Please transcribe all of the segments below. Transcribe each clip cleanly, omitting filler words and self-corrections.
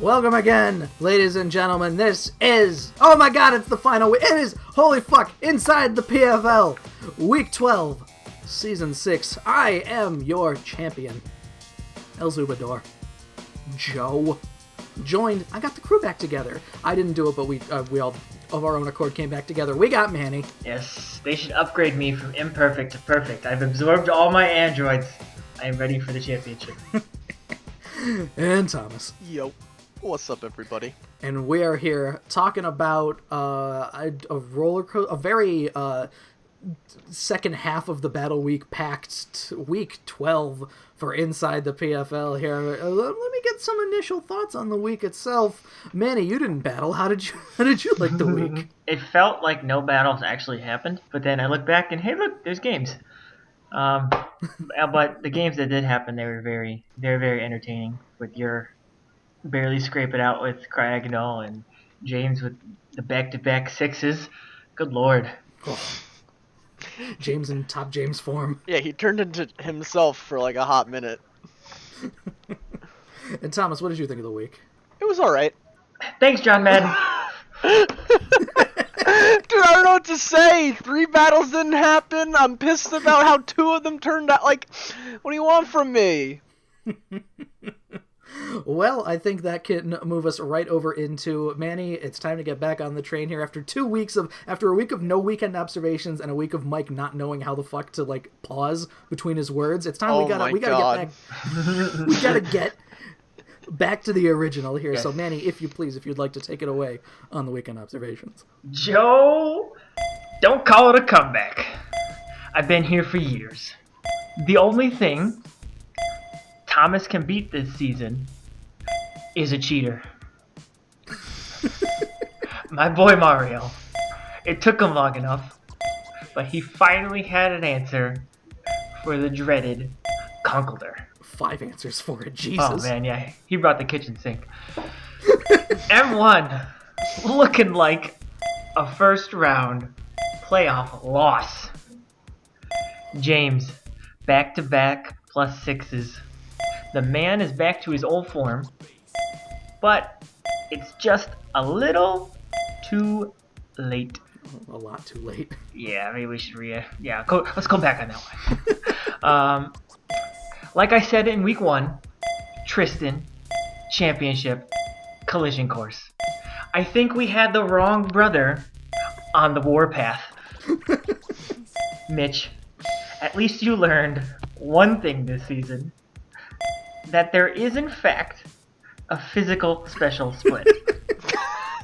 Welcome again, ladies and gentlemen. This is, oh my god, it's the final week. It is, holy fuck, inside the PFL. Week 12, Season 6. I am your champion, El Zubador. Joe. Joined, I got the crew back together. I didn't do it, but we all, of our own accord, came back together. We got Manny. Yes, they should upgrade me from imperfect to perfect. I've absorbed all my androids. I am ready for the championship. And Thomas. Yo, what's up, everybody? And we are here talking about a roller coaster, a very second half of the battle week packed week 12 for Inside the PFL here. Let me get some initial thoughts on the week itself. Manny, you didn't battle. How did you like the week? It felt like no battles actually happened, but then I look back and hey, look, there's games. But the games that did happen, they're very entertaining. With your barely scrape it out with Cryagonal and James with the back-to-back sixes. Good lord. Oh. James in top James form. Yeah, he turned into himself for like a hot minute. And Thomas, what did you think of the week? It was alright. Thanks, John Madden. Dude, I don't know what to say. 3 battles didn't happen. I'm pissed about how 2 of them turned out. Like, what do you want from me? Well, I think that can move us right over into Manny. It's time to get back on the train here after a week of no weekend observations and a week of Mike not knowing how the fuck to like pause between his words. It's time we gotta get back. We gotta get back to the original here. Yes. So Manny, if you'd like to take it away on the weekend observations. Joe, don't call it a comeback. I've been here for years. The only thing Thomas can beat this season is a cheater. My boy Mario. It took him long enough, but he finally had an answer for the dreaded Conkeldurr. 5 answers for it, Jesus. Oh man, yeah, he brought the kitchen sink. M1 looking like a first round playoff loss. James, back-to-back plus 6s. The man is back to his old form, but it's just a little too late. A lot too late. Yeah, maybe we should let's go back on that one. Like I said in week 1, Tristan, championship, collision course. I think we had the wrong brother on the warpath. Mitch, at least you learned one thing this season. That there is, in fact, a physical special split.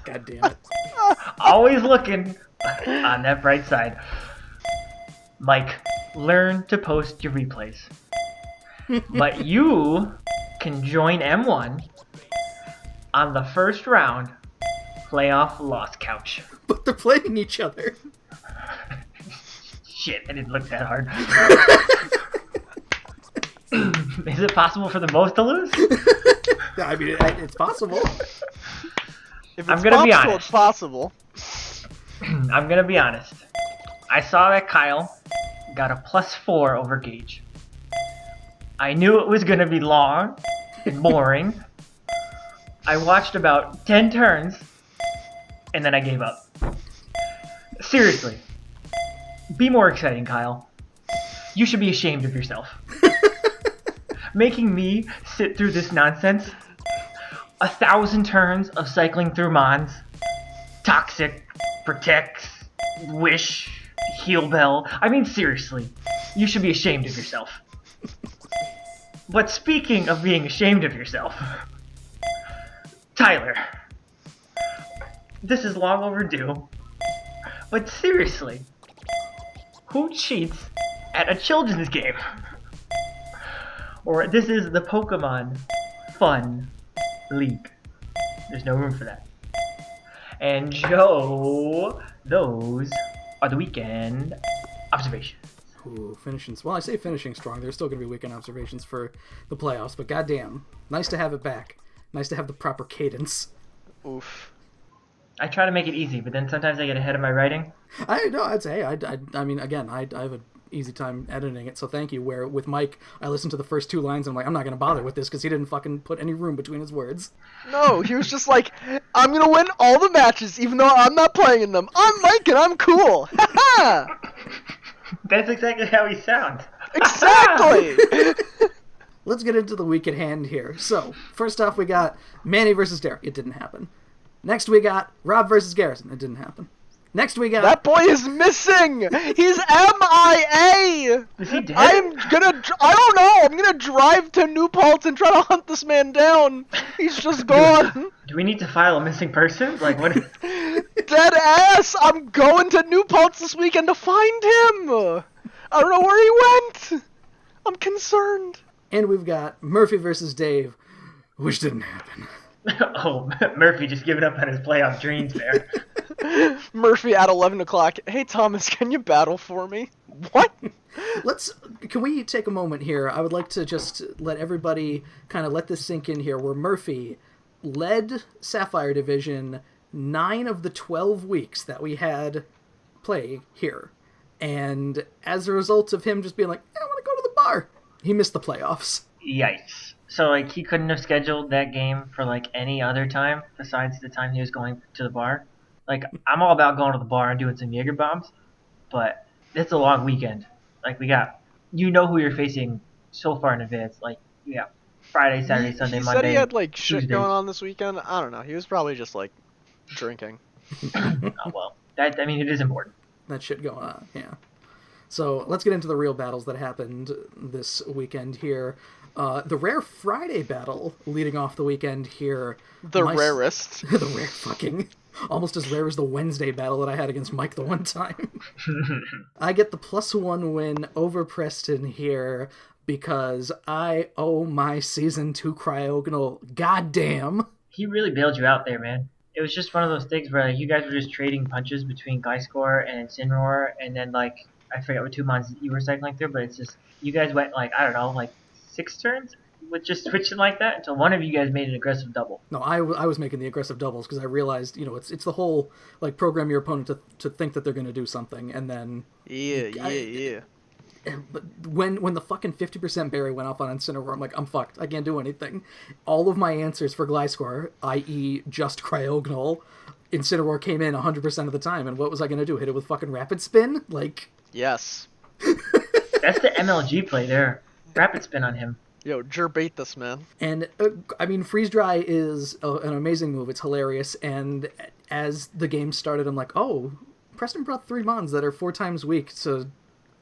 God damn it. Always looking on that bright side. Mike, learn to post your replays. But you can join M1 on the first round playoff loss couch. But they're playing each other. Shit, I didn't look that hard. Is it possible for the most to lose? I mean, it's possible. If it's possible, it's possible. I'm gonna be honest. I saw that Kyle got a +4 over Gage. I knew it was gonna be long and boring. I watched about 10 turns, and then I gave up. Seriously. Be more exciting, Kyle. You should be ashamed of yourself. Making me sit through this nonsense. 1,000 turns of cycling through Mons. Toxic, Protects, Wish, Heal Bell. I mean, seriously. You should be ashamed of yourself. But speaking of being ashamed of yourself, Tyler. This is long overdue. But seriously, who cheats at a children's game? Or this is the Pokemon Fun League. There's no room for that. And Joe, those are the weekend observations. Ooh, finishing. Well, I say finishing strong. There's still going to be weekend observations for the playoffs, but goddamn, nice to have it back. Nice to have the proper cadence. Oof. I try to make it easy, but then sometimes I get ahead of my writing. I know. I'd say. I mean, again, I have an easy time editing it, so thank you. Where with Mike, I listened to the first 2 lines and I'm like, I'm not going to bother with this because he didn't fucking put any room between his words. No, he was just like, I'm going to win all the matches even though I'm not playing in them. I'm Mike and I'm cool. Ha That's exactly how he sounds. Exactly! Let's get into the week at hand here. So, first off, we got Manny versus Derek. It didn't happen. Next, we got Rob versus Garrison. It didn't happen. Next, we got... That boy is missing! He's MIA! Is he dead? I don't know! I'm gonna drive to New Paltz and try to hunt this man down! He's just gone! Do we need to file a missing person? Like, what? Dead ass! I'm going to New Paltz this weekend to find him! I don't know where he went! I'm concerned. And we've got Murphy versus Dave, which didn't happen. Oh, Murphy just giving up on his playoff dreams there. Murphy at 11 o'clock. Hey, Thomas, can you battle for me? What? Can we take a moment here? I would like to just let everybody kind of let this sink in here, where Murphy led Sapphire Division 9 of the 12 weeks that we had play here. And as a result of him just being like, I want to go to the bar, he missed the playoffs. Yikes. So, like, he couldn't have scheduled that game for, like, any other time besides the time he was going to the bar. Like, I'm all about going to the bar and doing some Jaeger bombs, but it's a long weekend. Like, we got, you know who you're facing so far in advance. Like, yeah, Friday, Saturday, Sunday, he Monday, said he had, like, shit Tuesdays. going on this weekend. I don't know. He was probably just, like, drinking. Oh, well, I mean, it is important. That shit going on, yeah. So let's get into the real battles that happened this weekend here. The Rare Friday battle leading off the weekend here. The rarest. The rare fucking... Almost as rare as the Wednesday battle that I had against Mike the one time. I get the +1 win over Preston here because I owe my season 2 Cryogonal. Goddamn. He really bailed you out there, man. It was just one of those things where, like, you guys were just trading punches between Gliscor and Incineroar, and then, like, I forget what 2 mons you were cycling through, but it's just, you guys went, like, I don't know, like, 6 turns with just switching like that until one of you guys made an aggressive double. No, I was making the aggressive doubles because I realized, you know, it's the whole, like, program your opponent to think that they're going to do something, and then... Yeah. But when the fucking 50% berry went off on Incineroar, I'm like, I'm fucked. I can't do anything. All of my answers for Gliscor, i.e. just Cryogonal, Incineroar came in 100% of the time, and what was I going to do? Hit it with fucking Rapid Spin? Like... Yes. That's the MLG play there. Rapid Spin on him. Yo, gerbait this, man. And, I mean, Freeze Dry is an amazing move. It's hilarious, and as the game started, I'm like, oh, Preston brought 3 mons that are 4 times weak to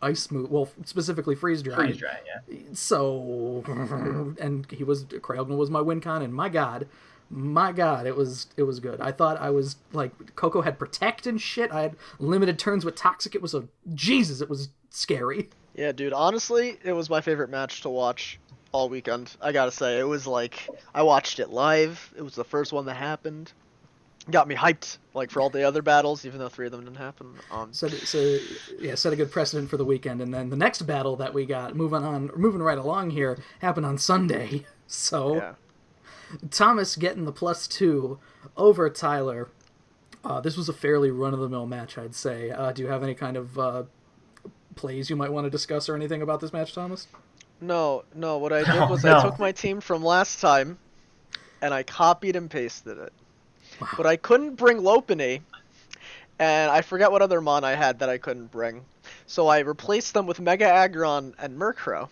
Ice move, well, specifically Freeze Dry. Freeze Dry, yeah. So, and Cryogonal was my win con, and my god, it was good. I thought I was, like, Coco had Protect and shit. I had limited turns with Toxic. It was it was scary. Yeah, dude, honestly, it was my favorite match to watch all weekend. I gotta say, it was like, I watched it live. It was the first one that happened. Got me hyped, like, for all the other battles, even though 3 of them didn't happen. Set a good precedent for the weekend. And then the next battle that we got, moving right along here, happened on Sunday. So, yeah. Thomas getting the +2 over Tyler. This was a fairly run-of-the-mill match, I'd say. Do you have any kind of plays you might want to discuss or anything about this match, Thomas? No, what I did was I took my team from last time, and I copied and pasted it. Wow. But I couldn't bring Lopunny, and I forget what other mon I had that I couldn't bring. So I replaced them with Mega Aggron and Murkrow,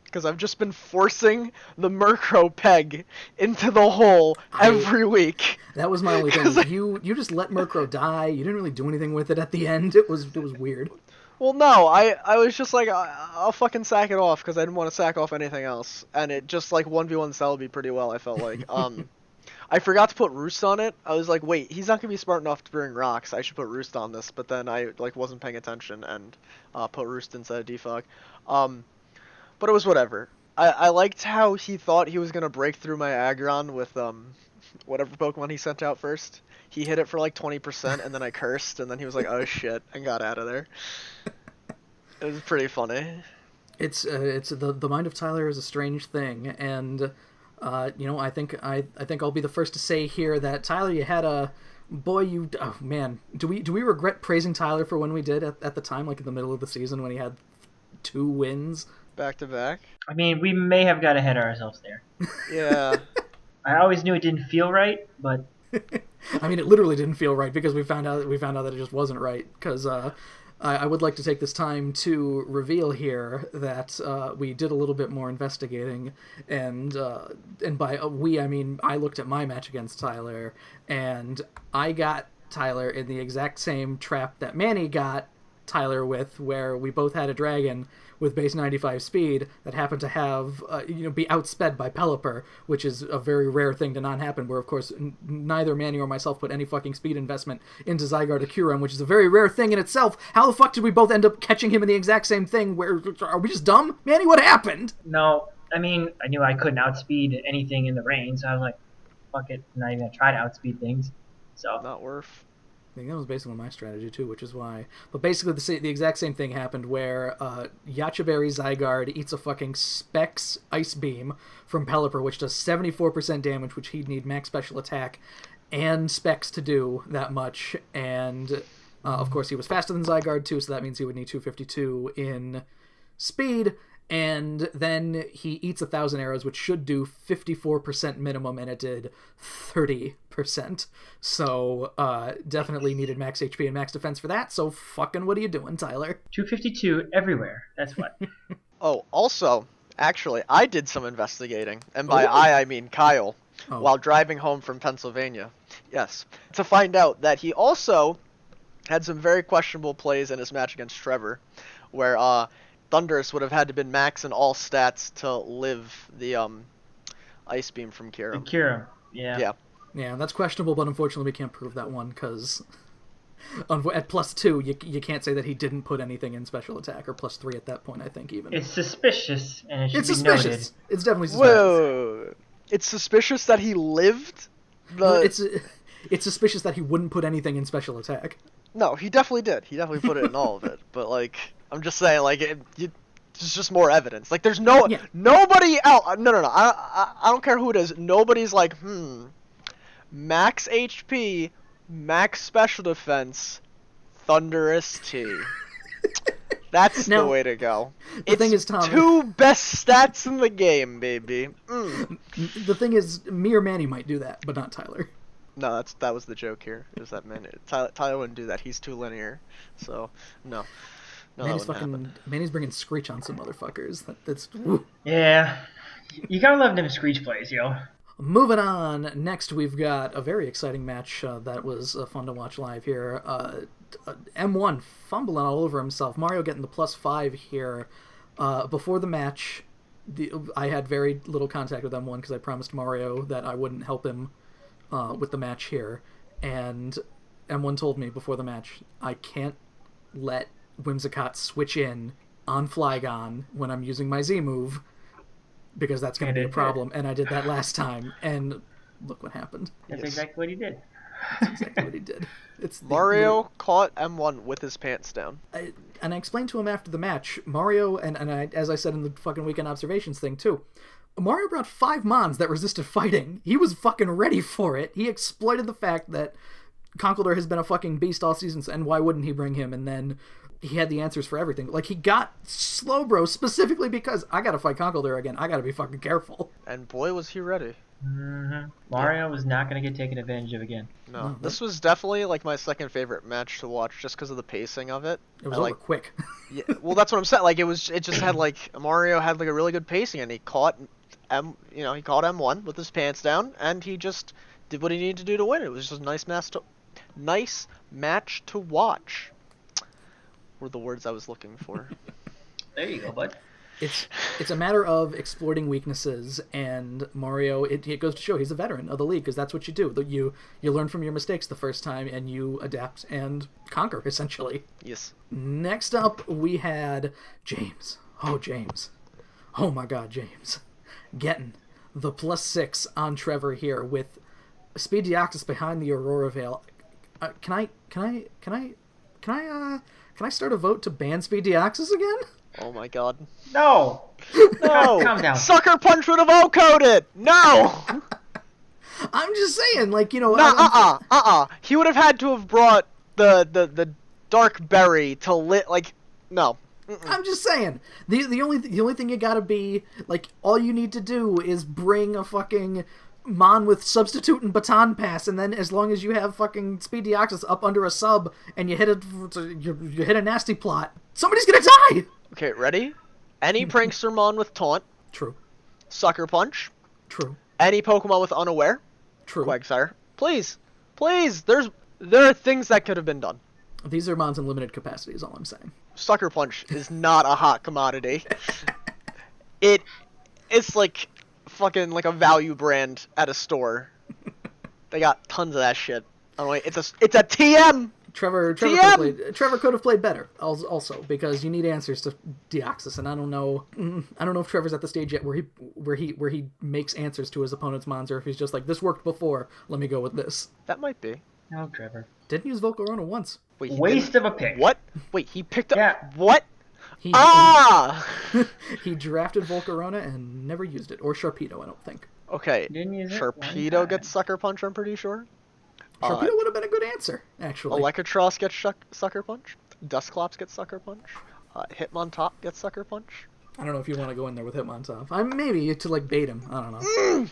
because I've just been forcing the Murkrow peg into the hole every week. That was my only thing. You just let Murkrow die. You didn't really do anything with it at the end. It was weird. Well, no, I was just like, I'll fucking sack it off, because I didn't want to sack off anything else. And it just, like, 1v1 Celebi pretty well, I felt like. I forgot to put Roost on it. I was like, wait, he's not going to be smart enough to bring rocks. I should put Roost on this. But then I, like, wasn't paying attention and put Roost instead of Defog. But it was whatever. I liked how he thought he was going to break through my Aggron with whatever Pokemon he sent out first. He hit it for like 20%, and then I cursed, and then he was like, oh shit, and got out of there. It was pretty funny. It's the mind of Tyler is a strange thing, and I think I'll be the first to say here that Tyler, you had a boy. Do we regret praising Tyler for when we did at the time, like in the middle of the season when he had 2 wins. Back to back. I mean, we may have got ahead of ourselves there. Yeah. I always knew it didn't feel right, but I mean, it literally didn't feel right because we found out that it just wasn't right. Because I would like to take this time to reveal here that we did a little bit more investigating, and by we I mean I looked at my match against Tyler, and I got Tyler in the exact same trap that Manny got Tyler with, where we both had a dragon with base 95 speed that happened to have be outsped by Pelipper, which is a very rare thing to not happen, where of course neither Manny or myself put any fucking speed investment into Zygarde Akuram, which is a very rare thing in itself. How the fuck did we both end up catching him in the exact same thing? Where are we just dumb? Manny, what happened? no. I mean, I knew I couldn't outspeed anything in the rain, so I was like, fuck it, I'm not even gonna try to outspeed things. So Not worth. I think that was basically my strategy too, which is why. But basically, the exact same thing happened where Yachiberry Zygarde eats a fucking Specs Ice Beam from Pelipper, which does 74% damage, which he'd need max special attack and Specs to do that much. And of course, he was faster than Zygarde too, so that means he would need 252 in speed. And then he eats 1,000 arrows, which should do 54% minimum, and it did 30%. So definitely needed max HP and max defense for that. So fucking what are you doing, Tyler? 252 everywhere. That's what. Oh, also, actually, I did some investigating, and by I mean Kyle, while driving home from Pennsylvania. Yes, to find out that he also had some very questionable plays in his match against Trevor, where Thundurus would have had to been max in all stats to live the Ice Beam from Kyurem. Kyurem, yeah. Yeah. Yeah, that's questionable, but unfortunately we can't prove that one, because at +2, you can't say that he didn't put anything in special attack, or +3 at that point, I think, even. It's suspicious, and it should It's be suspicious. noted. It's definitely suspicious. Whoa. It's suspicious that he lived the... It's suspicious that he wouldn't put anything in special attack. No, he definitely did. He definitely put it in all of it. But, like, I'm just saying, like, there's just more evidence. Like, there's nobody else. No. I don't care who it is. Nobody's like, max HP, max special defense, Thundurus T. That's the way to go. The thing is, Tom, 2 best stats in the game, baby. The thing is, me or Manny might do that, but not Tyler. No, that was the joke here. Is that Tyler wouldn't do that. He's too linear. So no. Manny's bringing Screech on some motherfuckers. That's Yeah. You gotta love them Screech plays, yo. Moving on. Next, we've got a very exciting match that was fun to watch live here. M1 fumbling all over himself. Mario getting the +5 here. Before the match, I had very little contact with M1 because I promised Mario that I wouldn't help him with the match here, and M1 told me before the match, I can't let Whimsicott switch in on Flygon when I'm using my Z move, because that's going to be a problem, and I did that last time, and look what happened. That's exactly what he did. That's exactly what he did. Mario caught M1 with his pants down. And I explained to him after the match, Mario, and I, as I said in the fucking weekend observations thing too, Mario brought 5 Mons that resisted fighting. He was fucking ready for it. He exploited the fact that Conkeldurr has been a fucking beast all season, and why wouldn't he bring him? And then he had the answers for everything. Like, he got Slowbro specifically because I gotta fight Conkeldurr again. I gotta be fucking careful. And boy, was he ready. Mm-hmm. Mario was not going to get taken advantage of again. No, this was definitely like my second favorite match to watch just because of the pacing of it. It was over quick. Yeah, well, that's what I'm saying. Like, it just had like Mario had like a really good pacing, and he caught M1 with his pants down, and he just did what he needed to do to win. It was just a nice match to watch. Were the words I was looking for. There you go, bud. It's a matter of exploiting weaknesses, and Mario, it goes to show he's a veteran of the league, because that's what you do. You learn from your mistakes the first time, and you adapt and conquer, essentially. Yes. Next up, we had James. Oh, James. Oh my god, James. Getting the +6 on Trevor here with Speed Deoxys behind the Aurora Veil. Can I start a vote to ban Speed Deoxys again? Oh my god. No! No! Calm down. Sucker Punch would have O-coded! No! I'm just saying, like, you know... He would have had to have brought the Dark Berry to no. I'm just saying. The only thing you gotta be, like, all you need to do is bring a fucking Mon with substitute and baton pass, and then as long as you have fucking Speed Deoxys up under a sub, and you hit a nasty plot, somebody's gonna die! Okay, ready? Any Prankster Mon with Taunt. True. Sucker Punch. True. Any Pokemon with Unaware. True. Quagsire. Please. There are things that could have been done. These are Mons in limited capacity is all I'm saying. Sucker Punch is not a hot commodity. It's like fucking like a value brand at a store. They got tons of that shit. Oh wait, it's a TM. Trevor could have played better also because you need answers to Deoxys, and I don't know if Trevor's at the stage yet where he makes answers to his opponent's Mons, or if he's just like, this worked before, let me go with this. That might be. No, Trevor. Didn't use Volcarona once. Wait, Waste of a pick. What? Wait, he picked up. Yeah. What? He drafted Volcarona and never used it, or Sharpedo, I don't think. Okay. Didn't use it Sharpedo one gets Sucker Punch, I'm pretty sure. Sharpedo would have been a good answer, actually. Electros gets Sucker Punch. Dusclops gets Sucker Punch. Hitmontop gets Sucker Punch. I don't know if you want to go in there with Hitmontop. Maybe to like bait him. I don't know.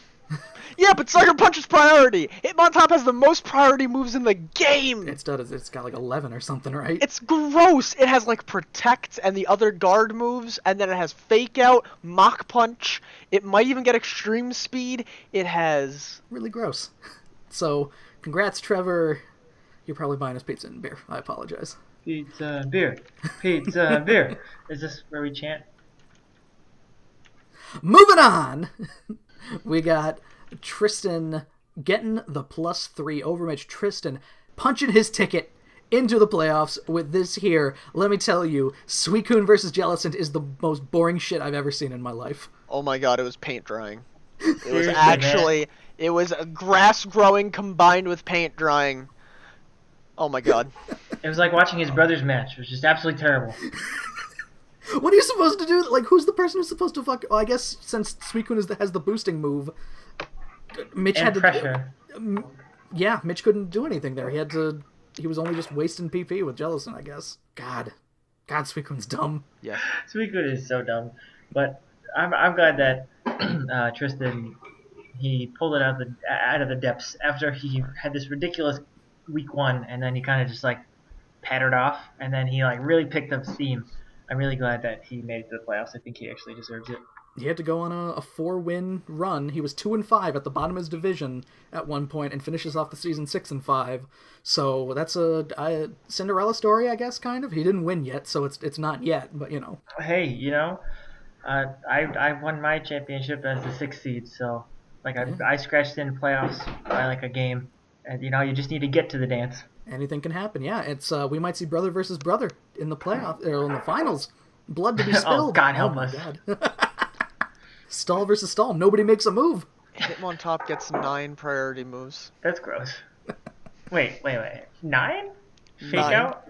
Yeah, but Sucker Punch is priority. Hitmontop has the most priority moves in the game. It's got like 11 or something, right? It's gross. It has like Protect and the other guard moves, and then it has Fake Out, Mach Punch. It might even get Extreme Speed. It has really gross. So, congrats, Trevor. You're probably buying us pizza and beer. I apologize. Pizza and beer. Pizza and beer. Is this where we chant? Moving on. We got Tristan getting the +3 over Mitch. Tristan punching his ticket into the playoffs with this here. Let me tell you, Suicune versus Jellicent is the most boring shit I've ever seen in my life. Oh my god, it was paint drying. It was actually... It was grass growing combined with paint drying. Oh my god. It was like watching his brother's match. It was just absolutely terrible. What are you supposed to do? Like, who's the person who's supposed to fuck... Oh, I guess since Suicune has the boosting move, Mitch and had to... pressure. Yeah, Mitch couldn't do anything there. He was only just wasting PP with Jellicent, I guess. God, Suicune's dumb. Yeah. Suicune is so dumb. But I'm glad that Tristan, he pulled it out of the depths after he had this ridiculous week 1, and then he kind of just like pattered off, and then he like really picked up steam. I'm really glad that he made it to the playoffs. I think he actually deserves it. He had to go on a 4-win run. He was 2-5 at the bottom of his division at one point, and finishes off the season 6-5. So that's a Cinderella story, I guess, kind of. He didn't win yet, so it's not yet. But you know. Hey, you know, I won my championship as the 6th seed, so like I scratched in playoffs by like a game, and you know you just need to get to the dance. Anything can happen. Yeah, it's we might see brother versus brother in the playoff or in the finals. Blood to be spilled. Oh God, help us! God. Stall versus stall. Nobody makes a move. Hitmontop gets 9 priority moves. That's gross. Wait. 9? Fake 9. out?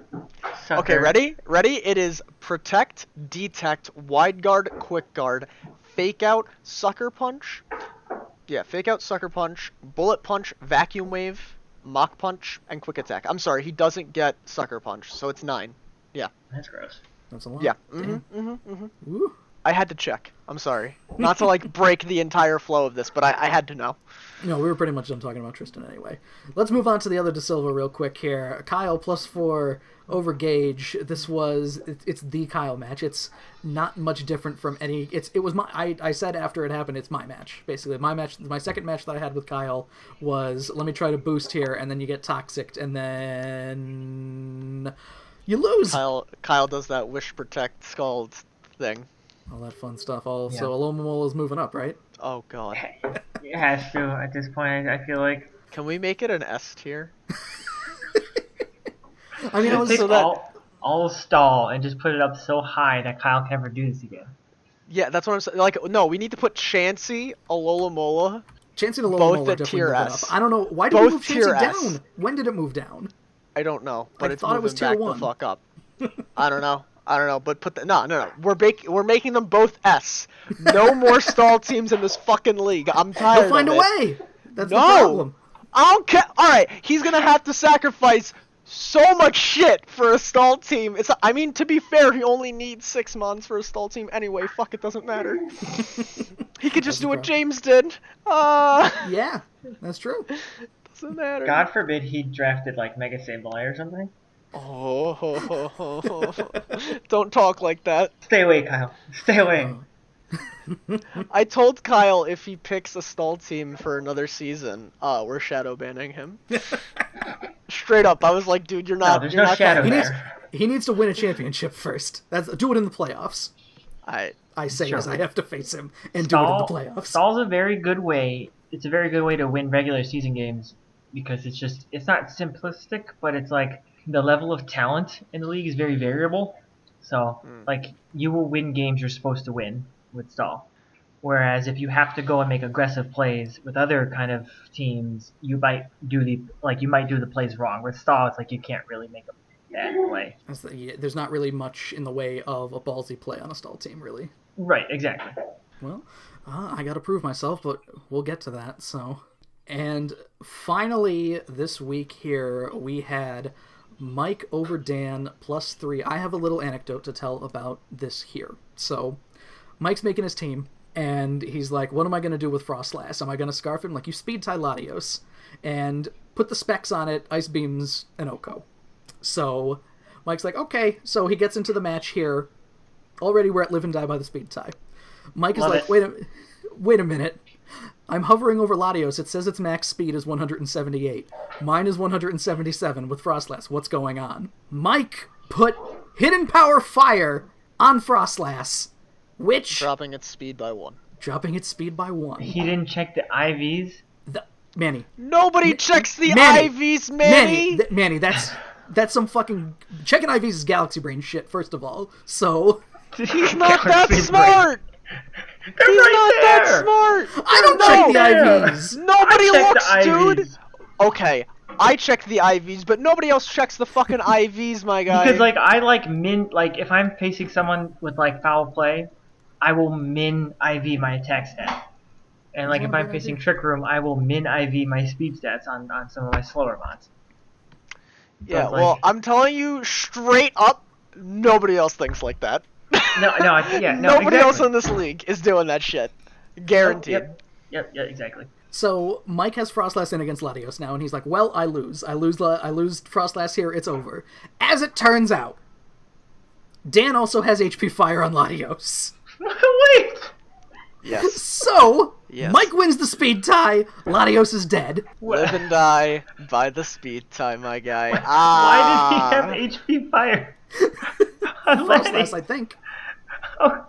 Sucker. Okay, ready? It is Protect, Detect, Wide Guard, Quick Guard, Fake Out, Sucker Punch. Yeah, Fake Out, Sucker Punch, Bullet Punch, Vacuum Wave, Mach Punch, and Quick Attack. I'm sorry, he doesn't get Sucker Punch, so it's 9. Yeah. That's gross. That's a lot. Yeah. Woo. I had to check. I'm sorry. Not to like break the entire flow of this, but I had to know. No, we were pretty much done talking about Tristan anyway. Let's move on to the other De Silva real quick here. Kyle +4 over Gage. It's the Kyle match. It's not much different from any. It was my. I said after it happened, it's my match. Basically, my second match that I had with Kyle was let me try to boost here, and then you get toxic, and then you lose. Kyle does that Wish Protect Scald thing. All that fun stuff. So Alomamol is moving up, right? Oh god. It has to at this point. I feel like. Can we make it an S tier? I mean, all stall and just put it up so high that Kyle can never do this again. Yeah, that's what I'm saying. Like, no, we need to put Chansey, Alola, Chansey and Alola both are at definitely tier moving S. up. I don't know why did we move Chansey down? When did it move down? I don't know, but it's thought moving it was tier back 1. the fuck up. I don't know, but put the no. We're making them both S. No more stall teams in this fucking league. I'm tired. They'll find of a it. way. That's No. the problem. I don't care. All right, he's gonna have to sacrifice so much shit for a stall team. I mean, to be fair, he only needs 6 months for a stall team anyway. Fuck, it doesn't matter. He could just do what James did. Yeah, that's true. Doesn't matter. God forbid he drafted like Mega Sableye or something. Oh, don't talk like that. Stay away, Kyle. Stay away. I told Kyle if he picks a stall team for another season, we're shadow banning him. Straight up, I was like, dude, you're not. No, there's you're no not shadow coming. there. He needs to win a championship first. Do it in the playoffs. I say Sure. as I have to face him and do it in the playoffs. Stall's a very good way. It's a very good way to win regular season games because it's not simplistic, but it's like the level of talent in the league is very variable. So like you will win games you're supposed to win with Stall. Whereas if you have to go and make aggressive plays with other kind of teams, you might do the plays wrong. With Stall, it's like you can't really make a bad play. There's not really much in the way of a ballsy play on a stall team, really. Right, exactly. Well, I got to prove myself, but we'll get to that. So, and finally, this week here we had Mike over Dan +3. I have a little anecdote to tell about this here. So, Mike's making his team, and he's like, "What am I going to do with Frostlass? Am I going to scarf him? Like, you speed tie Latios, and put the specs on it, Ice Beams, and Oko." So, Mike's like, "Okay." So he gets into the match here. Already we're at live and die by the speed tie. Mike is like, wait a minute. I'm hovering over Latios. It says its max speed is 178. Mine is 177 with Frostlass. What's going on? Mike put Hidden Power Fire on Frostlass, which... Dropping its speed by 1. Dropping its speed by 1. He didn't check the IVs. Manny. Nobody checks the IVs, Manny! Manny, that's some fucking... Checking IVs is Galaxy Brain shit, first of all. So... He's not that smart! He's not that smart! I don't check the IVs! Nobody looks, the dude! IVs. Okay, I check the IVs, but nobody else checks the fucking IVs, my guy. Because if I'm facing someone with like foul play, I will min IV my attack stat. And like if I'm facing Trick Room, I will min IV my speed stats on some of my slower mods. Yeah, well, I'm telling you straight up, nobody else thinks like that. Nobody else in this league is doing that shit. Guaranteed. Yep, exactly. So Mike has Frostlass in against Latios now, and he's like, "Well, I lose Frostlass here. It's over." As it turns out, Dan also has HP Fire on Latios. Wait. Yes. So yes. Mike wins the speed tie. Latios is dead. Live and die by the speed tie, my guy. Why did he have HP Fire? Frostlass, I think. Oh,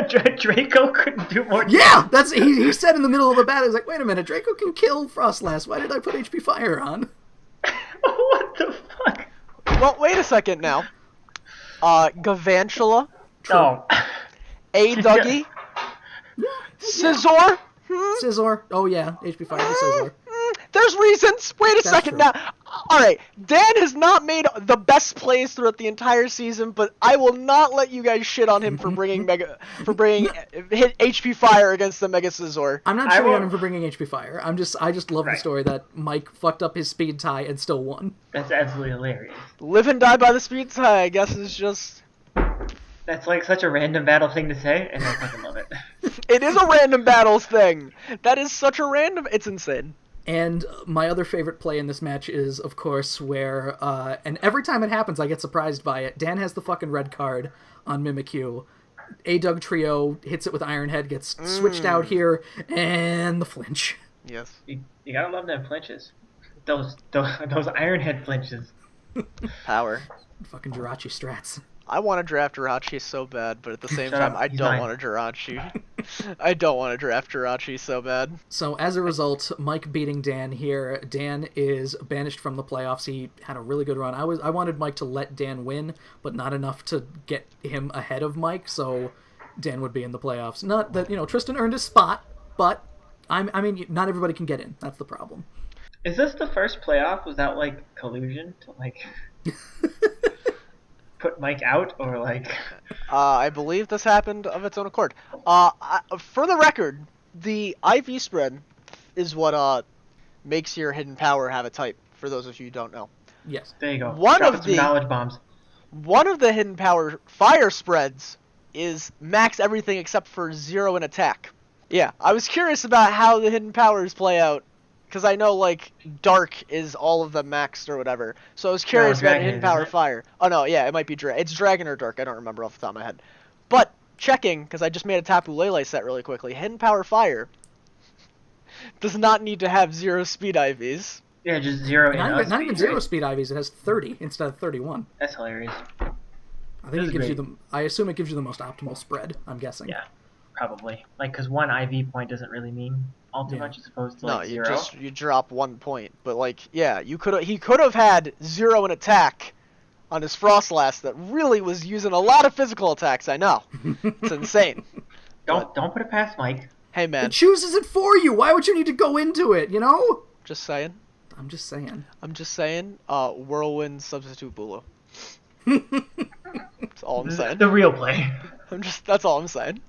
Draco couldn't do more. Yeah, that's he said in the middle of the battle. He's like, "Wait a minute, Draco can kill Frostlass. Why did I put HP Fire on?" What the fuck? Well, wait a second now. Gavantula. Oh. A Dougie. Scizor. Scizor. Oh yeah, HP Fire for Scizor. There's reasons. Wait a second now. Alright, Dan has not made the best plays throughout the entire season, but I will not let you guys shit on him for bringing hit HP Fire against the Mega Scizor. I'm not shitting on him for bringing HP Fire. I just love the story that Mike fucked up his speed tie and still won. That's absolutely hilarious. Live and die by the speed tie, I guess, is just... That's like such a random battle thing to say, and I fucking love it. It is a random battles thing. That is such a random... It's insane. And my other favorite play in this match is, of course, where, and every time it happens, I get surprised by it. Dan has the fucking red card on Mimikyu. A-Doug Trio hits it with Iron Head, gets switched out here, and the flinch. Yes. You gotta love them flinches. Those Iron Head flinches. Power. Fucking Jirachi strats. I want to draft Jirachi so bad, but at the same time, I don't want to Jirachi. I don't want to draft Jirachi so bad. So as a result, Mike beating Dan here. Dan is banished from the playoffs. He had a really good run. I wanted Mike to let Dan win, but not enough to get him ahead of Mike, so Dan would be in the playoffs. Not that, Tristan earned his spot, but I mean, not everybody can get in. That's the problem. Is this the first playoff without, like, collusion to, like... put Mike out, or like... I believe this happened of its own accord. For the record, the IV spread is what makes your hidden power have a type, for those of you who don't know. Yes. There you go. One Dropping of some the- knowledge bombs. One of the hidden power fire spreads is max everything except for 0 in attack. Yeah, I was curious about how the hidden powers play out, because I know, like, dark is all of them maxed or whatever. So I was curious about dragon hidden is, power isn't it? fire. Oh no, yeah, it might be it's dragon or dark. I don't remember off the top of my head. But checking, because I just made a Tapu Lele set really quickly. Hidden power fire does not need to have 0 speed IVs. Yeah, just 0 in Not even speed, 0 right? speed IVs. It has 30 instead of 31. That's hilarious. I think This it is gives you great. the. I assume it gives you the most optimal spread. I'm guessing. Yeah, probably. Like, because 1 IV point doesn't really mean all too Yeah. much as opposed to, No, like, you 0. you drop 1 point, but like, yeah, he could have had 0 in attack on his Frostlass that really was using a lot of physical attacks. I know, it's insane. Don't put it past Mike. Hey It man, chooses it for you. Why would you need to go into it? You know. just saying. I'm just saying. Whirlwind substitute Bulu. That's all I'm saying. The real play. That's all I'm saying.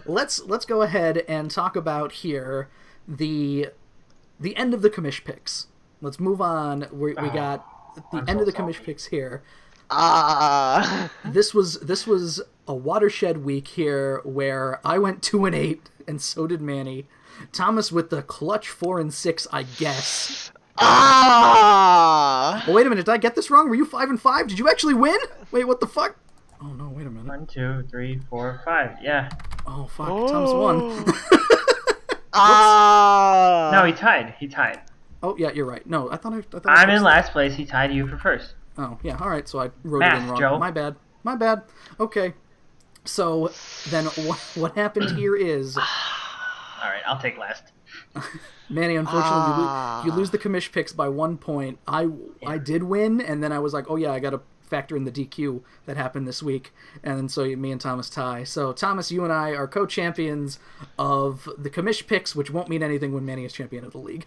Let's go ahead and talk about here the end of the commish picks. Let's move on. We got the I'm end so of the salty. commish picks here. This This was a watershed week here where I went 2-8 and so did Manny. Thomas with the clutch 4-6, I guess. Oh, wait a minute, did I get this wrong? Were you 5-5? Did you actually win? Wait, what the fuck? Oh no, wait a minute. 1, 2, 3, 4, 5. Yeah. Oh fuck, Thomas won. No, he tied. Oh yeah, you're right. No, I thought I I'm in fixed- last place. He tied you for first. Oh yeah, all right. So I wrote it Math, in wrong. Joe. My bad. Okay. So then what happened here is, All right, I'll take last. Manny, unfortunately, you lose the commish picks by 1 point. I did win, and then I was like, oh yeah, I got to factor in the DQ that happened this week, and then so me and Thomas tie. So Thomas, you and I are co-champions of the commish picks, which won't mean anything when Manny is champion of the league.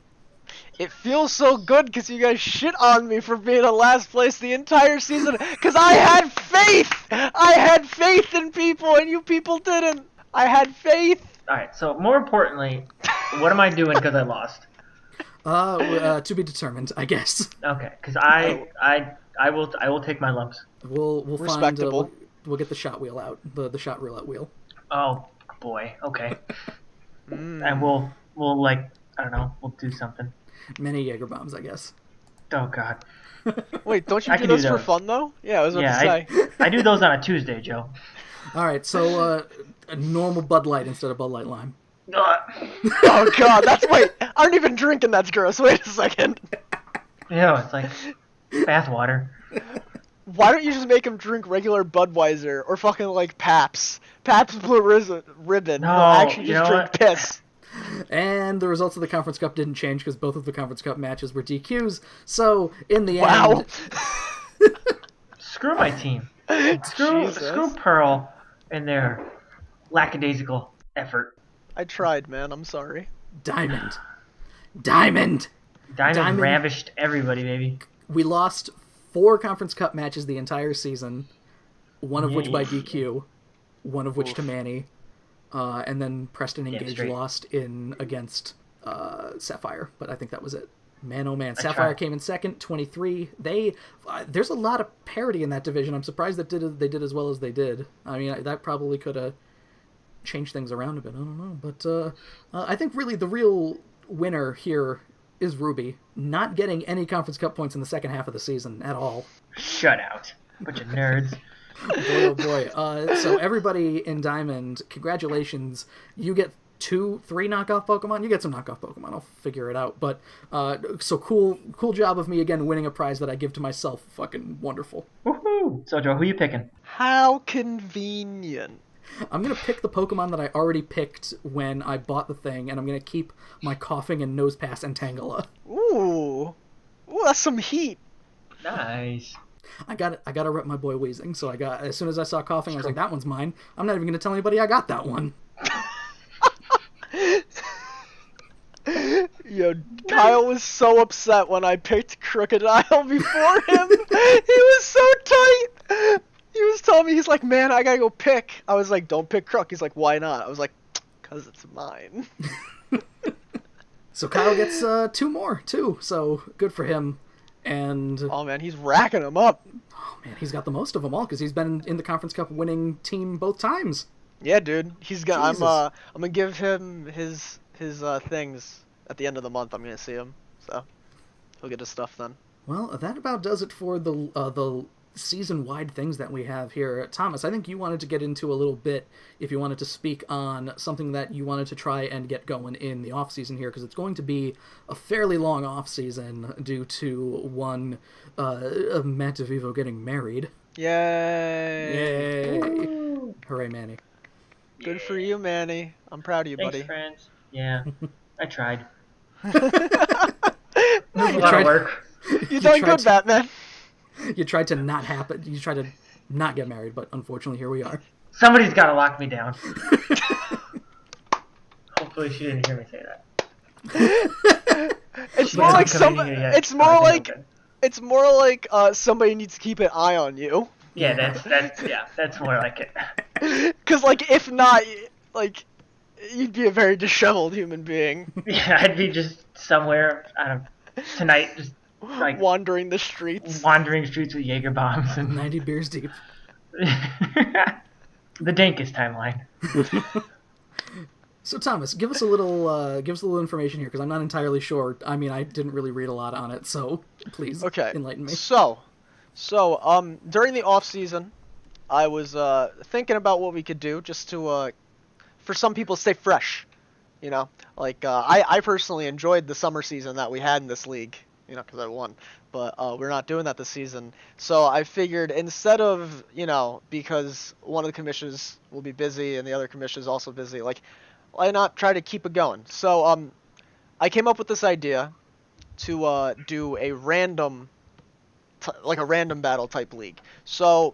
It feels so good because you guys shit on me for being in last place the entire season because I had faith! I had faith in people and you people didn't! I had faith! All right. So more importantly, what am I doing because I lost? To be determined, I guess. Okay, because I will take my lumps. We'll find. Respectable. We'll get the shot wheel out. The shot roulette wheel. Oh boy. Okay. And we'll like, I don't know. We'll do something. Many Jaeger bombs, I guess. Oh God. Wait, don't you I do can do those for those. fun though? Yeah, I was about Yeah, to say. I do those on a Tuesday, Joe. All right, so a normal Bud Light instead of Bud Light Lime. Oh god, wait, I aren't even drinking, that's gross. Wait a second. It's like bathwater. Why don't you just make him drink regular Budweiser or fucking like Pabst? Pabst Blue Ribbon. No, He'll actually you just know drink what? piss. And the results of the Conference Cup didn't change because both of the Conference Cup matches were DQs. So in the Wow. end, Screw my team. Screw Jesus. Pearl and their lackadaisical effort. I tried, man. I'm sorry. Diamond. Diamond Diamond- ravished everybody, baby. We lost 4 Conference Cup matches the entire season, one of which by DQ, one of which to Manny, and then Preston and Yeah, Gage straight. lost against Sapphire, but I think that was it. Man, oh man, I Sapphire tried. came in second, 23. There's a lot of parity in that division. I'm surprised that they did as well as they did. I mean, that probably could have changed things around a bit. I don't know, but I think really the real winner here is Ruby, not getting any Conference Cup points in the second half of the season at all. Shut out. Bunch of nerds. Boy, oh boy. So everybody in Diamond, congratulations. You get 2, 3 knockoff Pokemon. You get some knockoff Pokemon. I'll figure it out. But so cool job of me again winning a prize that I give to myself. Fucking wonderful. Woohoo! So, Joe, who you picking? How convenient. I'm gonna pick the Pokemon that I already picked when I bought the thing, and I'm gonna keep my coughing and nose pass and Tangela. Ooh, that's some heat. Nice. I gotta rep my boy Weezing. So as soon as I saw coughing, I was like, that one's mine. I'm not even gonna tell anybody I got that one. Yo, Kyle was so upset when I picked Crocodile before him. He was so tight. He was telling me, he's like, man, I gotta go pick. I was like, don't pick Crook. He's like, why not? I was like, because it's mine. So Kyle gets 2 more too. So good for him. And Oh man, he's racking them up. oh man, he's got the most of them all because he's been in the Conference Cup winning team both times. Yeah, dude. He's got. Jesus. I'm gonna give him his things at the end of the month. I'm gonna see him, so he'll get his stuff then. Well, that about does it for the season-wide things that we have here. Thomas, I think you wanted to get into a little bit if you wanted to speak on something that you wanted to try and get going in the off-season here, because it's going to be a fairly long off-season due to one Matt DeVivo getting married. Yay! Yay! Hooray, Manny. Good for you, Manny. I'm proud of you, Thanks, buddy. friends. Yeah, I tried. You It was a lot of work. You're doing tried good, to- Batman. You tried to not happen. You tried to not get married, but unfortunately, here we are. Somebody's got to lock me down. Hopefully she didn't hear me say that. It's She more hasn't like come in here yet, It's so more I think like. I'm good. It's more like somebody needs to keep an eye on you. Yeah, that's more like it. Cause like if not, like you'd be a very disheveled human being, Yeah, I'd be just somewhere, I don't know, tonight, just like wandering the streets. wandering streets with Jaeger bombs and 90 beers deep. the dankest timeline. So Thomas, give us a little information here because I'm not entirely sure. I mean, I didn't really read a lot on it, so please enlighten me. So during the off season, I was thinking about what we could do just to for some people stay fresh. You know, like I personally enjoyed the summer season that we had in this league. You know, because I won. But we're not doing that this season. So I figured instead of, you know, because one of the commissions will be busy and the other commission is also busy, like, why not try to keep it going? So I came up with this idea to do a random, like a random battle type league. So,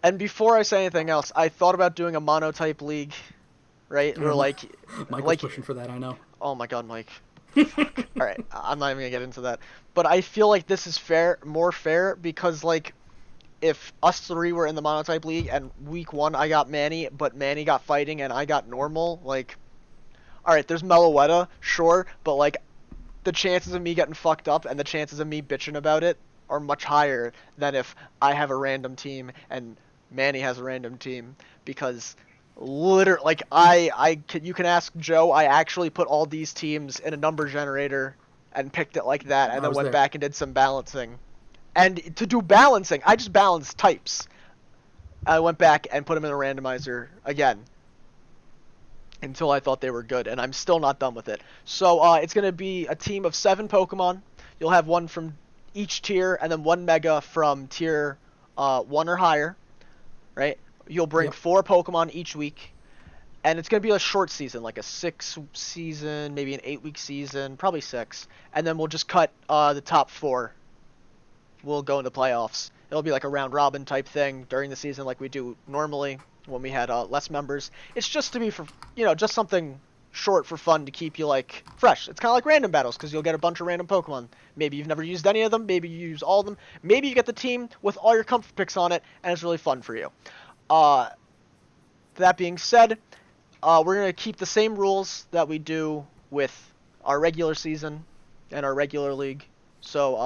and before I say anything else, I thought about doing a mono type league, right? Or like, Mike was like, pushing for that, I know. oh my God, Mike. Alright, I'm not even gonna get into that. But I feel like this is more fair, because, like, if us three were in the monotype league and week 1 I got Manny, but Manny got fighting and I got normal, like, alright, there's Meloetta, sure, but, like, the chances of me getting fucked up and the chances of me bitching about it are much higher than if I have a random team and Manny has a random team, because literally, like, you can ask Joe, I actually put all these teams in a number generator and picked it like that, and then went back and did some balancing. And to do balancing, I just balanced types. I went back and put them in a randomizer again until I thought they were good, and I'm still not done with it. So it's going to be a team of 7 Pokemon. You'll have one from each tier, and then 1 Mega from tier 1 or higher, right? You'll bring 4 Pokemon each week, and it's going to be a short season, like a 6 season, maybe an 8-week season, probably 6. And then we'll just cut the top 4. We'll go into playoffs. It'll be like a round robin type thing during the season, like we do normally when we had less members. It's just to be for, you know, just something short for fun to keep you, like, fresh. It's kind of like random battles, because you'll get a bunch of random Pokemon. Maybe you've never used any of them. Maybe you use all of them. Maybe you get the team with all your comfort picks on it, and it's really fun for you. That being said, we're going to keep the same rules that we do with our regular season and our regular league. So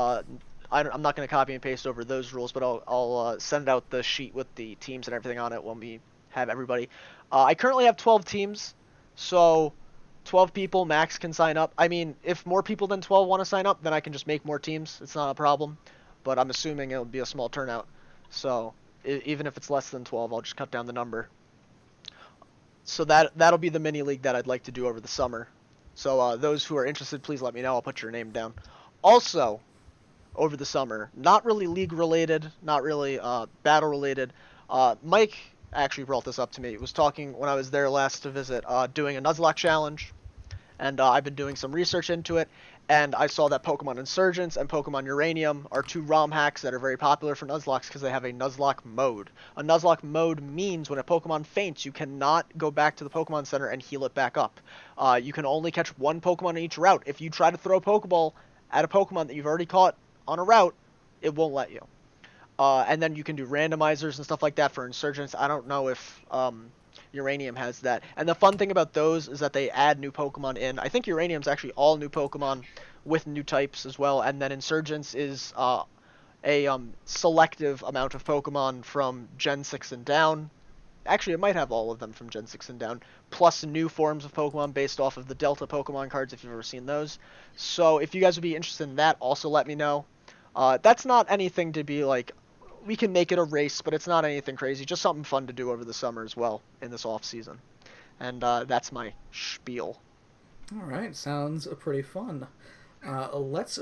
I'm not going to copy and paste over those rules, but I'll send out the sheet with the teams and everything on it when we have everybody. I currently have 12 teams, so 12 people max can sign up. I mean, if more people than 12 want to sign up, then I can just make more teams. It's not a problem, but I'm assuming it'll be a small turnout. So even if it's less than 12, I'll just cut down the number. So that'll be the mini league that I'd like to do over the summer. So those who are interested, please let me know. I'll put your name down. Also, over the summer, not really league related, not really battle related, Mike actually brought this up to me. He was talking when I was there last to visit, doing a Nuzlocke challenge, and I've been doing some research into it, and I saw that Pokemon Insurgents and Pokemon Uranium are 2 ROM hacks that are very popular for Nuzlocks because they have a Nuzlocke mode. A Nuzlocke mode means when a Pokemon faints, you cannot go back to the Pokemon Center and heal it back up. You can only catch 1 Pokemon in each route. If you try to throw a Pokeball at a Pokemon that you've already caught on a route, it won't let you. And then you can do randomizers and stuff like that for Insurgents. I don't know if Uranium has that. And the fun thing about those is that they add new Pokemon in. I think Uranium's actually all new Pokemon with new types as well. And then Insurgents is a selective amount of Pokemon from Gen 6 and down. Actually, it might have all of them from Gen 6 and down, plus new forms of Pokemon based off of the Delta Pokemon cards, if you've ever seen those. So if you guys would be interested in that, also let me know. That's not anything to be like, we can make it a race, but it's not anything crazy. Just something fun to do over the summer as well in this off season. And that's my spiel. All right, sounds pretty fun.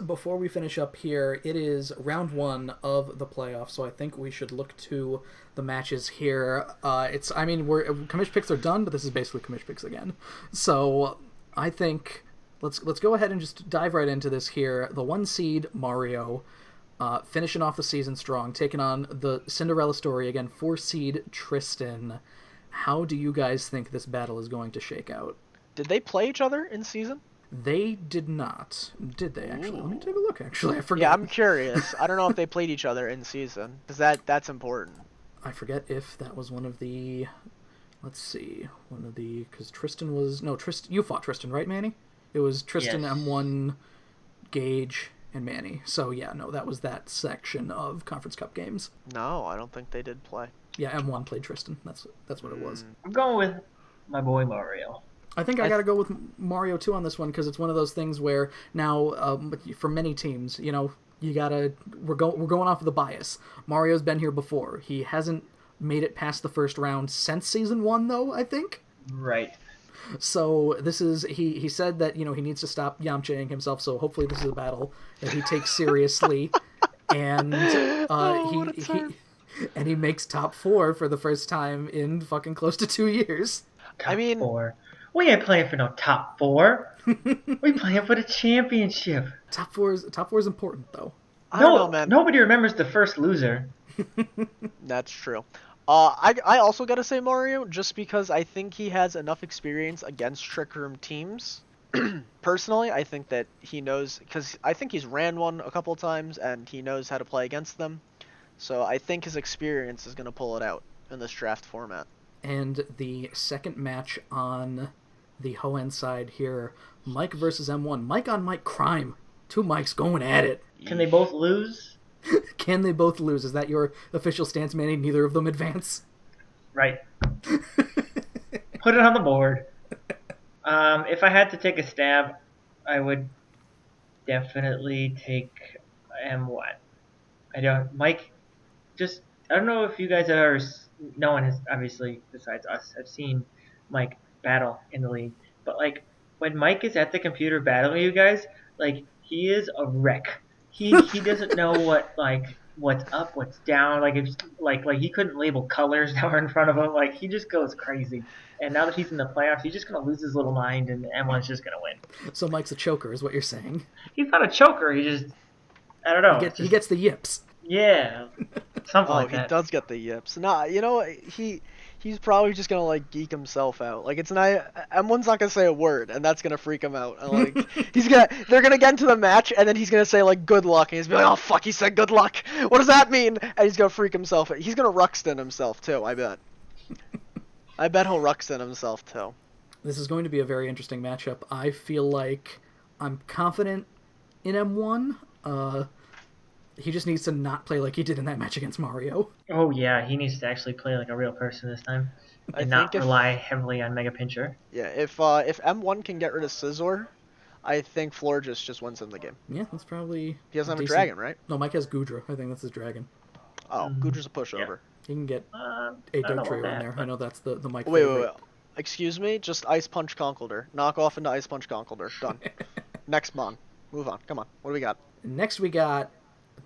Before we finish up here, it is round 1 of the playoffs, so I think we should look to the matches here. Commish picks are done, but this is basically Commish picks again. So I think let's go ahead and just dive right into this here. The 1 seed Mario, finishing off the season strong, taking on the Cinderella story again. 4 seed Tristan. How do you guys think this battle is going to shake out? Did they play each other in season? They did not. Did they, actually? Let me take a look, actually. I forget. Yeah, I'm curious. I don't know if they played each other in season, because that's important. I forget if that was one of the... Let's see. Because Tristan was... No, Tristan. You fought Tristan, right, Manny? It was Tristan, yes. M1, Gage, and Manny. So, yeah, no, that was that section of Conference Cup games. No, I don't think they did play. Yeah, M1 played Tristan. That's what it was. I'm going with my boy Mario. I think I got to go with Mario too on this one, because it's one of those things where now, for many teams, we're going off of the bias. Mario's been here before. He hasn't made it past the first round since season 1, though, I think. Right. So this is he said that he needs to stop Yamchaing himself. So hopefully this is a battle that he takes seriously, and he makes top 4 for the first time in fucking close to 2 years. Top 4. We ain't playing for no top 4. We playing for the championship. Top 4 is important, though. I don't know, man. Nobody remembers the first loser. That's true. I also gotta say Mario, just because I think he has enough experience against Trick Room teams. Personally, I think that he knows, because I think he's ran one a couple times, and he knows how to play against them. So I think his experience is gonna pull it out in this draft format. And the second match on the Hoenn side here, Mike versus M1. Mike on Mike crime. 2 Mikes going at it. Can they both lose? Can they both lose? Is that your official stance, Manny? Neither of them advance? Right. Put it on the board. If I had to take a stab, I would definitely take M1. I don't know if you guys have ever... No one has, obviously, besides us, have seen Mike battle in the league. But, when Mike is at the computer battling you guys, he is a wreck. He doesn't know what's up, what's down. If he couldn't label colors that were in front of him. He just goes crazy. And now that he's in the playoffs, he's just going to lose his little mind, and M1's just going to win. So Mike's a choker, is what you're saying? He's not a choker. He just, I don't know. He gets the yips. Yeah, something like that. He does get the yips. Nah, he's probably just gonna geek himself out. It's not M1's not gonna say a word, and that's gonna freak him out. And, they're gonna get into the match, and then he's gonna say good luck, and he's gonna be like, oh fuck, he said good luck. What does that mean? And he's gonna freak himself out. He's gonna Ruxton himself too. I bet. I bet he'll Ruxton himself too. This is going to be a very interesting matchup. I feel like I'm confident in M1. He just needs to not play like he did in that match against Mario. Oh, yeah. He needs to actually play like a real person this time. And not rely heavily on Mega Pincher. Yeah, if M1 can get rid of Scizor, I think Florges just wins in the game. Yeah, that's probably... He doesn't have a dragon, right? No, Mike has Goodra. I think that's his dragon. Oh, Goodra's a pushover. Yeah. He can get a Dugtrio in there. But... I know that's the Mike Wait. Excuse me? Just Ice Punch Conkeldurr. Knock off into Ice Punch Conkeldurr. Done. Next Mon. Move on. Come on. What do we got? Next we got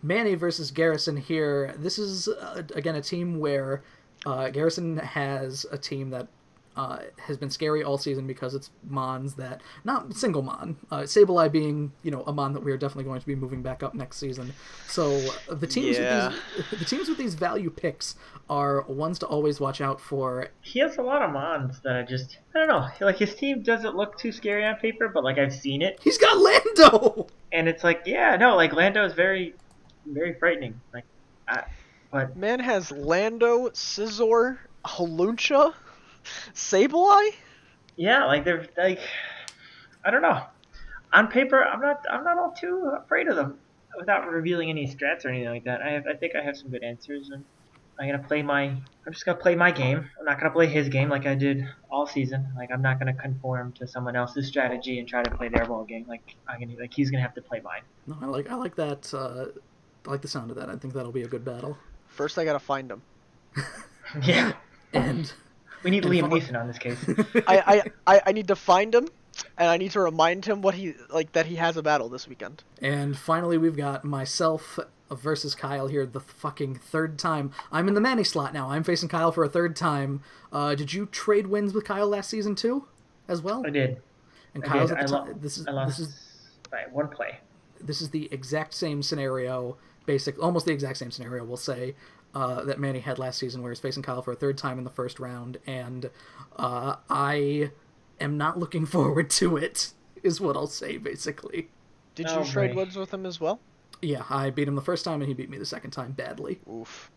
Manny versus Garrison here. This is, again, a team where Garrison has a team that has been scary all season because it's Mons that... Not single Mon. Sableye being, a Mon that we are definitely going to be moving back up next season. So the teams with these value picks are ones to always watch out for. He has a lot of Mons that I don't know. His team doesn't look too scary on paper, but I've seen it. He's got Lando! And it's Lando is very... very frightening. But man has Lando, Scizor, Hawlucha, Sableye. Yeah, they're I don't know. On paper, I'm not all too afraid of them. Without revealing any strats or anything like that, I think I have some good answers, and I'm just gonna play my game. I'm not gonna play his game like I did all season. Like I'm not gonna conform to someone else's strategy and try to play their ball game. Like he's gonna have to play mine. No, I like that. I like the sound of that. I think that'll be a good battle. First, I gotta find him. Yeah, And we need Liam Neeson on this case. I need to find him, and I need to remind him that he has a battle this weekend. And finally, we've got myself versus Kyle here the fucking third time. I'm in the Manny slot now. I'm facing Kyle for a third time. Did you trade wins with Kyle last season too, as well? I did. And Kyle's at the I time. lost by one play. This is the exact same scenario, almost the exact same scenario, we'll say, that Manny had last season, where he's facing Kyle for a third time in the first round, and I am not looking forward to it, is what I'll say, basically. Did you trade woods with him as well? Yeah, I beat him the first time, and he beat me the second time badly. Oof.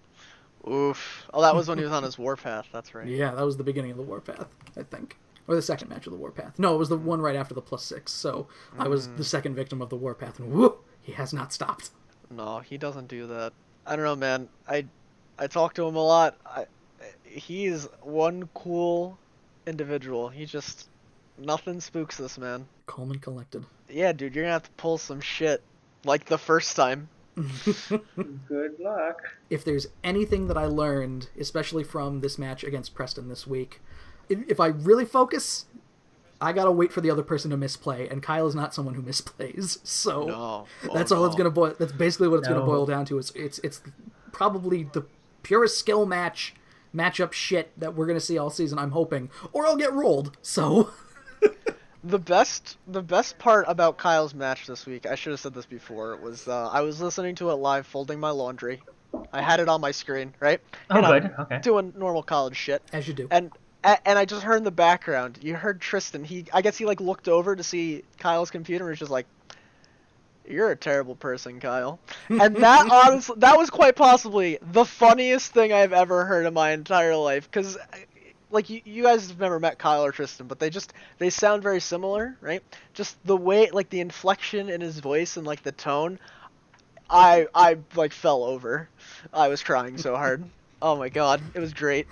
Oh, that was when he was on his warpath, that's right. Yeah, that was the beginning of the warpath, I think. Or the second match of the warpath. No, it was the one right after the +6, so I was the second victim of the warpath, and whoop, he has not stopped. No, he doesn't do that. I don't know, man. I talk to him a lot. He's one cool individual. He just... Nothing spooks this man. Calm and collected. Yeah, dude, you're gonna have to pull some shit. Like the first time. Good luck. If there's anything that I learned, especially from this match against Preston this week, if I really focus, I gotta wait for the other person to misplay, and Kyle is not someone who misplays, so No. that's all it's gonna boil. That's basically what it's gonna boil down to. It's probably the purest skill matchup shit that we're gonna see all season. I'm hoping, or I'll get rolled. So. The best part about Kyle's match this week, I should have said this before, was I was listening to it live folding my laundry. I had it on my screen, right? Oh, good. Okay. Doing normal college shit. As you do. And I just heard in the background, you heard Tristan. I guess he looked over to see Kyle's computer and was just like, "You're a terrible person, Kyle." And that was quite possibly the funniest thing I've ever heard in my entire life, because you guys have never met Kyle or Tristan, but they sound very similar, right? Just the way, the inflection in his voice and the tone, I fell over. I was crying so hard. Oh my god, it was great.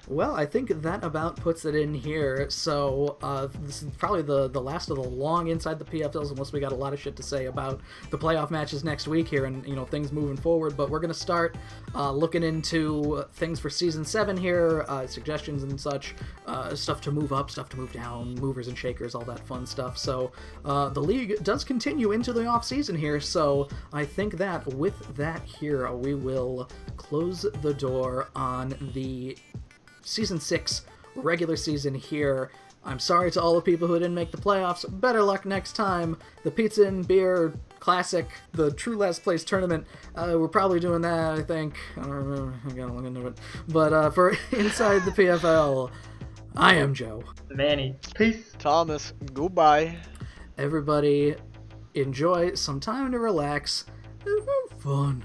Well, I think that about puts it in here. So this is probably the last of the long Inside the PFLs, unless we got a lot of shit to say about the playoff matches next week here and things moving forward. But we're going to start looking into things for Season 7 here, suggestions and such, stuff to move up, stuff to move down, movers and shakers, all that fun stuff. So the league does continue into the off-season here, so I think that with that here, we will close the door on the Season 6 regular season here. I'm sorry to all the people who didn't make the playoffs. Better luck next time. The Pizza and Beer Classic, the True Last Place Tournament, we're probably doing that, I think. I don't remember. I gotta look into it. But for Inside the PFL, I am Joe. Manny. Peace. Thomas, goodbye. Everybody, enjoy some time to relax and have fun.